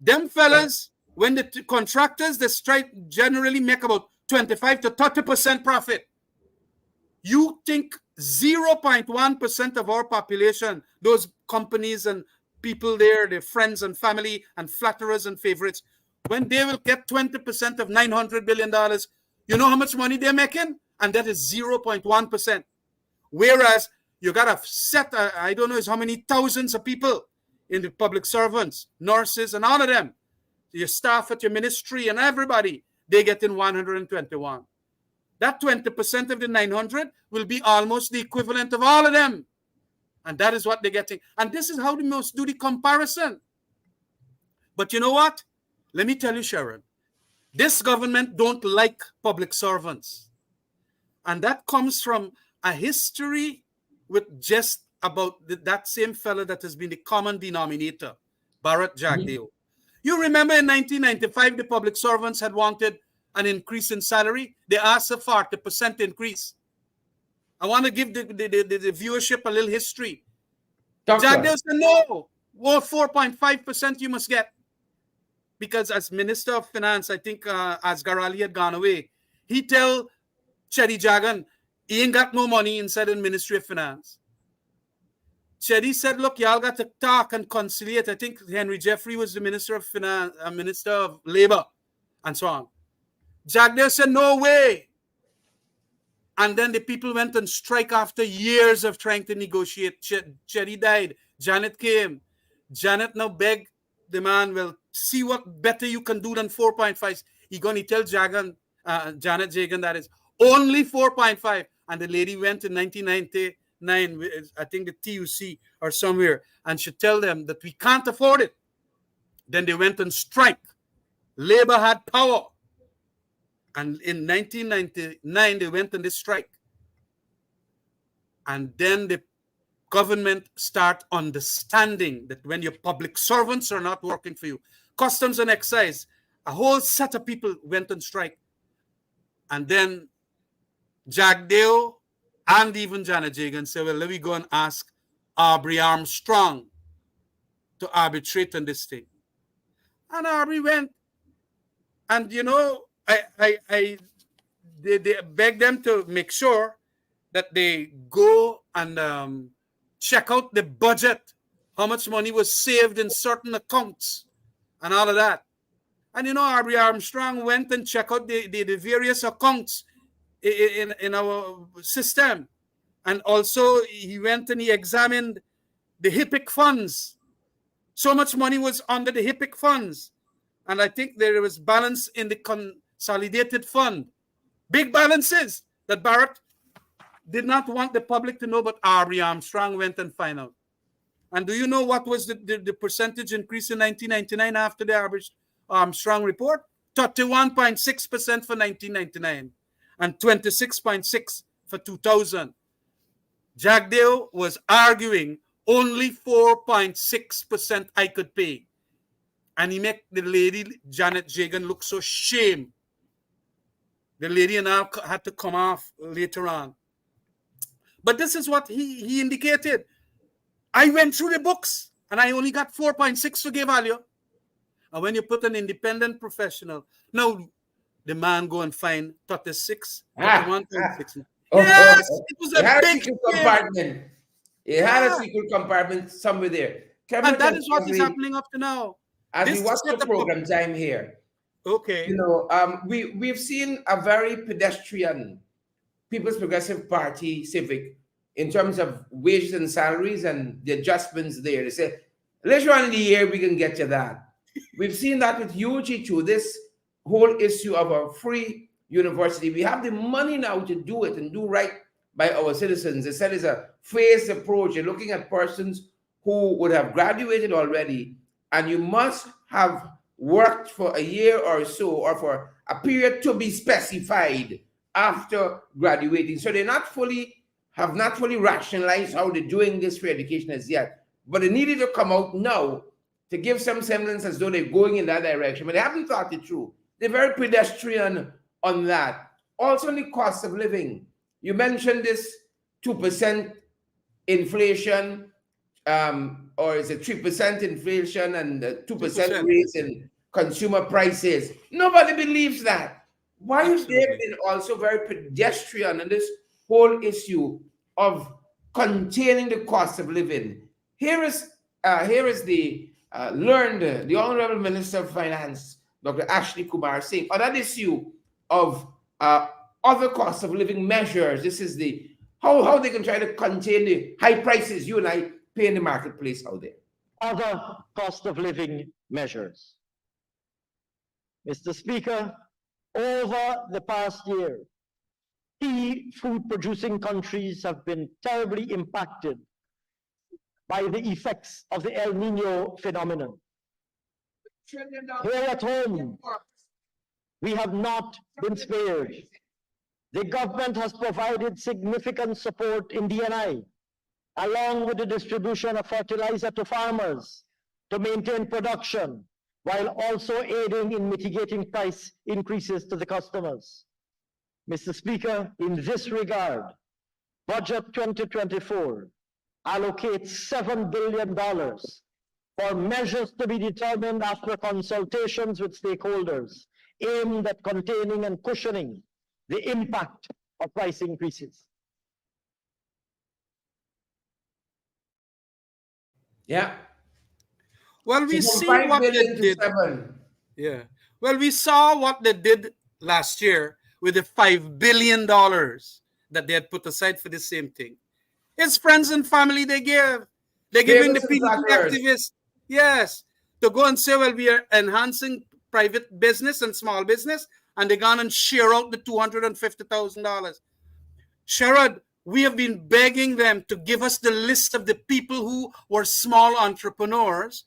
Them fellas, when the contractors, the strike generally make about 25 to 30% profit. You think 0.1% of our population, those companies and people there, their friends and family and flatterers and favorites, when they will get 20% of $900 billion, you know how much money they're making? And that is 0.1%. Whereas you got a set, I don't know how many thousands of people in the public servants, nurses and all of them, your staff at your ministry and everybody, they get in 121. That 20% of the 900 will be almost the equivalent of all of them. And that is what they're getting. And this is how they must do the comparison. But you know what? Let me tell you, Sharon, this government don't like public servants. And that comes from a history with just about that same fellow that has been the common denominator, Bharat Jagdeo. You remember in 1995, the public servants had wanted an increase in salary. They asked for 40% increase. I want to give the viewership a little history. Jagdeo said, no, well, 4.5% you must get. Because as Minister of Finance, I think Asghar Ali had gone away, he tell Chedi Jagan, he ain't got no money inside the Ministry of Finance. Chedi said, look, y'all got to talk and conciliate. I think Henry Jeffrey was the Minister of Finance, Minister of Labor, and so on. Jagdeo said, no way. And then the people went on strike after years of trying to negotiate. Chedi died. Janet came. Janet now begged the man, well, see what better you can do than 4.5. He going to tell Janet Jagan that is only 4.5. And the lady went in 1999, I think the TUC or somewhere, and she tell them that we can't afford it. Then they went on strike. Labor had power. And in 1999, they went on this strike. And then the government start understanding that when your public servants are not working for you, Customs and Excise, a whole set of people went on strike. And then Jagdeo and even Janet Jagan said, well, let me go and ask Aubrey Armstrong to arbitrate on this thing. And Aubrey went. And, you know, they begged them to make sure that they go and check out the budget, how much money was saved in certain accounts and all of that. And, you know, Aubrey Armstrong went and checked out the various accounts in our system. And also he went and he examined the HIPIC funds. So much money was under the HIPIC funds. And I think there was balance in the consolidated fund. Big balances that Bharat did not want the public to know, but Aubrey Armstrong went and found out. And do you know what was the percentage increase in 1999 after the Aubrey Armstrong report? 31.6% for 1999 and 26.6% for 2000. Jagdeo was arguing only 4.6% I could pay. And he made the lady, Janet Jagan, look so shame. The lady and I had to come off later on. But this is what he indicated. I went through the books and I only got 4.6 to give value. And when you put an independent professional, now the man go and find 36, 31.6. Yes, it was a big secret compartment. It had a secret compartment somewhere there. And that is what is happening up to now. As we watch the program time here, okay, you know, we've seen a very pedestrian People's Progressive Party civic in terms of wages and salaries and the adjustments there. They say later on in the year we can get to that. We've seen that with UG too. This whole issue of a free university. We have the money now to do it and do right by our citizens. They said it's a phased approach. You're looking at persons who would have graduated already, and you must have worked for a year or so, or for a period to be specified after graduating. So they have not fully rationalized how they're doing this for education as yet. But they needed to come out now to give some semblance as though they're going in that direction. But they haven't thought it through. They're very pedestrian on that. Also, on the cost of living. You mentioned this 2% inflation, or is it 3% inflation and 2% raise in consumer prices? Nobody believes that. Why have they been also very pedestrian in this whole issue of containing the cost of living? Here is the the Honorable Minister of Finance, Dr. Ashni Singh, on that issue of other cost of living measures. This is the how they can try to contain the high prices you and I pay in the marketplace out there. Other cost of living measures. Mr. Speaker, over the past year, key food producing countries have been terribly impacted by the effects of the El Nino phenomenon. Here at home, we have not been spared. The government has provided significant support in DNI, along with the distribution of fertilizer to farmers to maintain production, while also aiding in mitigating price increases to the customers. Mr. Speaker, in this regard, Budget 2024 allocates $7 billion for measures to be determined after consultations with stakeholders aimed at containing and cushioning the impact of price increases. Yeah. Well, we So from see 5 what they billion to did. 7. Yeah. Well, we saw what they did last year with the $5 billion that they had put aside for the same thing. It's friends and family they give. They're giving the Famous and PDP flatterers. activists, yes, to go and say, well, we are enhancing private business and small business, and they're going and share out the $250,000. Sherrod, we have been begging them to give us the list of the people who were small entrepreneurs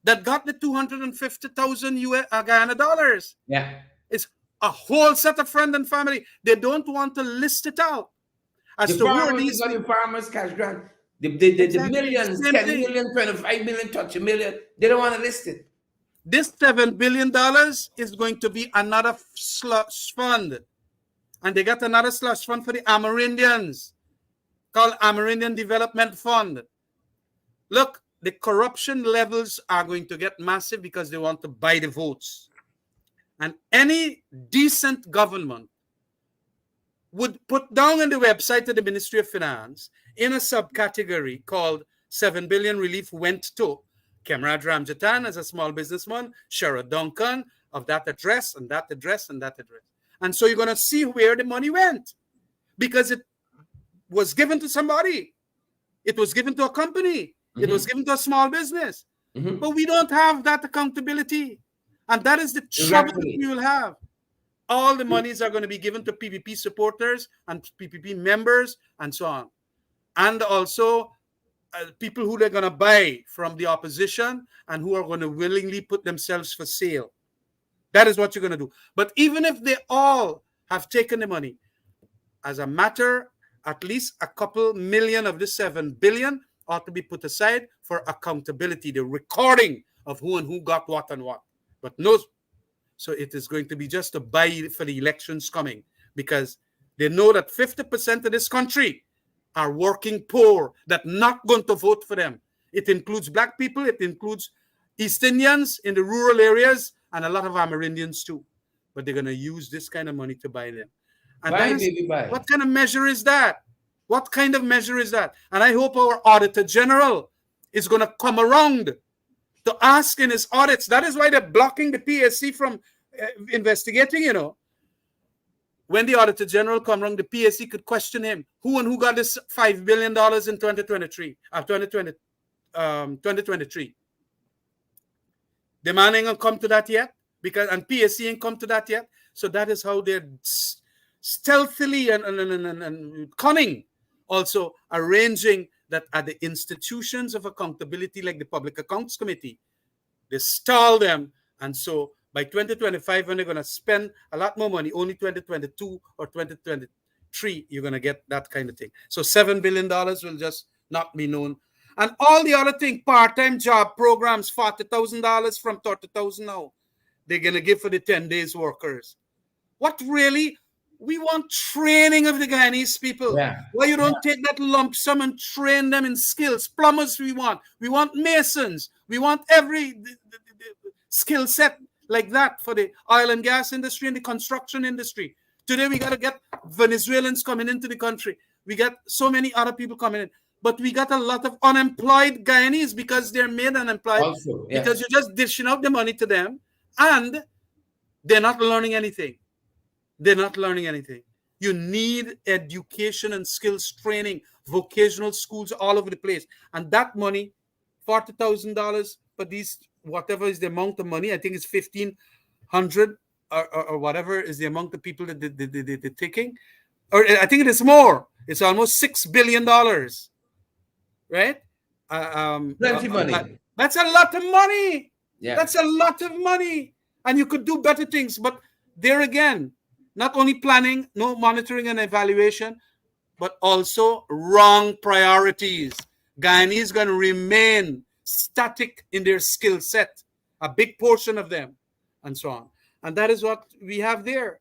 that got the 250,000 Guyana dollars. Yeah. It's a whole set of friends and family. They don't want to list it out. As The to who are farmers, these, the farmers cash grant. The Exactly. millions, Same 10 thing. million, 25 million, touch a million. They don't want to list it. This $7 billion is going to be another slush fund. And they got another slush fund for the Amerindians called Amerindian Development Fund. Look, the corruption levels are going to get massive because they want to buy the votes. And any decent government would put down on the website of the Ministry of Finance in a subcategory called 7 billion relief went to Khemraj Ramjatan as a small businessman, Sherrod Duncan of that address and that address and that address. And so you're going to see where the money went because it was given to somebody. It was given to a company. It was given to a small business. But we don't have that accountability. And that is the trouble that we will have. All the monies are going to be given to PPP supporters and PPP members and so on. And also people who they're going to buy from the opposition and who are going to willingly put themselves for sale. That is what you're going to do. But even if they all have taken the money, as a matter, at least a couple million of the 7 billion ought to be put aside for accountability, the recording of who and who got what and what. But no, so it is going to be just a buy for the elections coming because they know that 50% of this country are working poor that not going to vote for them. It includes black people, it includes East Indians in the rural areas, and a lot of Amerindians too. But they're going to use this kind of money to buy them. And Buy, that is, baby, buy. what kind of measure is that? What kind of measure is that? And I hope our Auditor General is going to come around to ask in his audits. That is why they're blocking the PSC from investigating, you know. When the Auditor General come around, the PSC could question him. Who and who got this $5 billion in 2023? 2023. The man ain't gonna come to that yet, and PSC ain't come to that yet. So that is how they're stealthily and cunning also arranging that at the institutions of accountability like the Public Accounts Committee, they stall them And so by 2025, when they're going to spend a lot more money, only 2022 or 2023, you're going to get that kind of thing. So $7 billion will just not be known. And all the other thing, part-time job programs, $40,000 from $30,000 now, they're going to give for the 10 days workers. What really? We want training of the Guyanese people. Yeah. Why you don't take that lump sum and train them in skills? Plumbers we want masons, we want every skill set like that for the oil and gas industry and the construction industry. Today we got to get Venezuelans coming into the country. We got so many other people coming in. But we got a lot of unemployed Guyanese because they're made unemployed Also, yeah. because you're just dishing out the money to them and they're not learning anything. They're not learning anything. You need education and skills training, vocational schools all over the place. And that money, $40,000 for these, whatever is the amount of money, I think it's 1,500 or whatever is the amount of people that they're taking. Or I think it is more. It's almost $6 billion. Right? Plenty money. That's a lot of money. Yeah. That's a lot of money. And you could do better things. But there again, not only planning, no monitoring and evaluation, but also wrong priorities. Guyanese is going to remain static in their skill set, a big portion of them, and so on. And that is what we have there.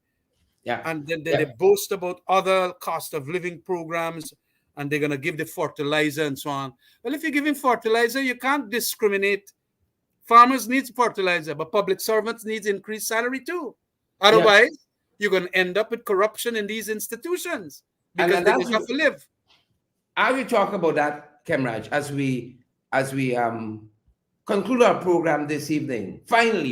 Yeah. And then they boast about other cost of living programs, and they're going to give the fertilizer and so on. Well, if you're giving fertilizer, you can't discriminate. Farmers need fertilizer, but public servants need increased salary too. Otherwise, you're going to end up with corruption in these institutions because they have to live. As we talk about that, Khemraj, as we conclude our program this evening, finally,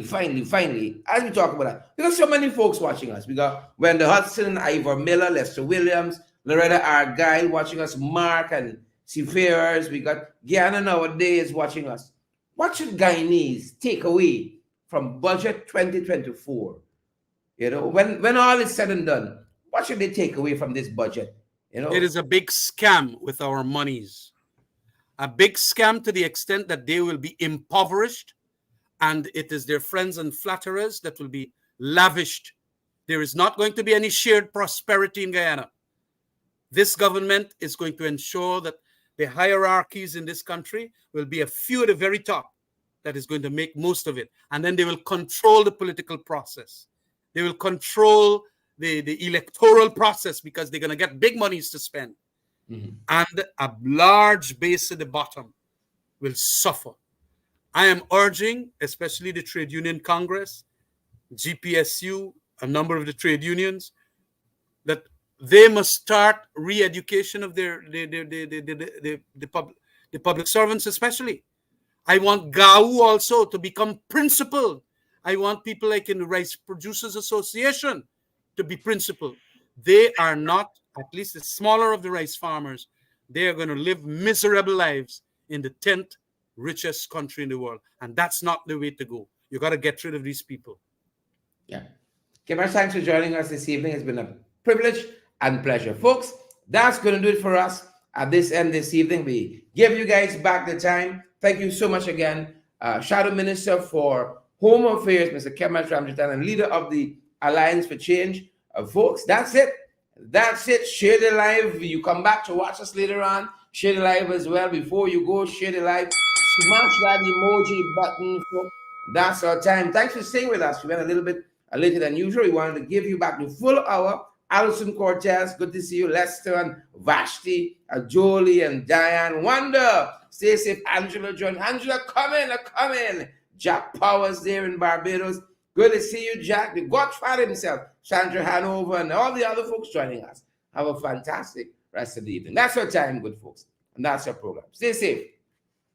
as we talk about that, because so many folks watching us. We got Wendell Hudson, Ivor Miller, Lester Williams, Loretta Argyle watching us, Mark and Seafarers. We got Guyana nowadays watching us. What should Guyanese take away from budget 2024? You know, when all is said and done, what should they take away from this budget? You know, it is a big scam with our monies. A big scam to the extent that they will be impoverished, and it is their friends and flatterers that will be lavished. There is not going to be any shared prosperity in Guyana. This government is going to ensure that the hierarchies in this country will be a few at the very top that is going to make most of it. And then they will control the political process. They will control the electoral process because they're going to get big monies to spend. Mm-hmm. And a large base at the bottom will suffer. I am urging, especially the Trade Union Congress, GPSU, a number of the trade unions, that they must start re-education of the public servants especially. I want GAU also to become principal. I want people like in the Rice Producers Association to be principal. They are not, at least the smaller of the rice farmers, they are going to live miserable lives in the 10th richest country in the world. And that's not the way to go. You got to get rid of these people. Yeah. Khemraj, thanks for joining us this evening. It's been a privilege and pleasure. Folks, that's going to do it for us at this end this evening. We give you guys back the time. Thank you so much again. Shadow Minister for Home Affairs, Mr. Khemraj Ramjatan, and leader of the Alliance for Change. Folks, that's it. That's it. Share the live. You come back to watch us later on. Share the live as well. Before you go, share the live. Smash that emoji button. Folks. That's our time. Thanks for staying with us. We went a little bit later than usual. We wanted to give you back the full hour. Alison Cortez, good to see you. Lester and Vashti, Jolie and Diane. Wonder. Stay safe. Angela, John. Angela, come in. Jack Powers there in Barbados. Good to see you, Jack. The Godfather himself, Sandra Hanover, and all the other folks joining us. Have a fantastic rest of the evening. That's our time, good folks. And that's our program. Stay safe.